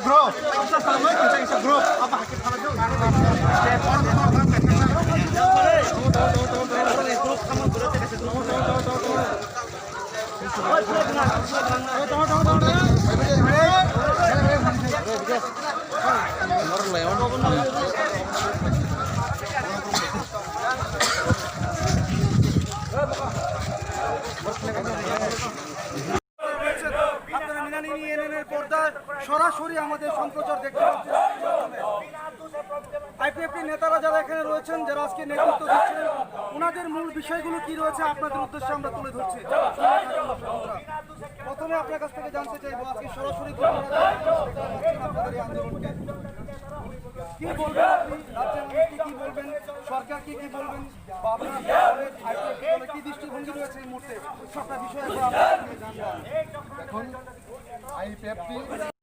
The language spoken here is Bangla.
grup. It's a group. Apa সরাসরি আমাদের সম্প্রচার দেখতে পাচ্ছি। আইপিএফটি নেতারা যারা এখানে রয়েছেন, যারা আজকে নেতৃত্ব দিচ্ছেন, ওনাদের মূল বিষয়গুলো কি রয়েছে আপনাদের উদ্দেশ্যে আমরা তুলে ধরছি। প্রথমে আপনার কাছ থেকে জানতে চাইবো, আজকে সরাসরি আপনাদের এই আন্দোলনকে কি বলবেন, আপনি রাজ্যের মন্ত্রী কি বলবেন, সরকার কি বলবেন, বা আপনার কি দৃষ্টিভঙ্গি রয়েছে এই মুহূর্তে, সবটা বিষয়ে জানবেন। এখন আইপিএফটি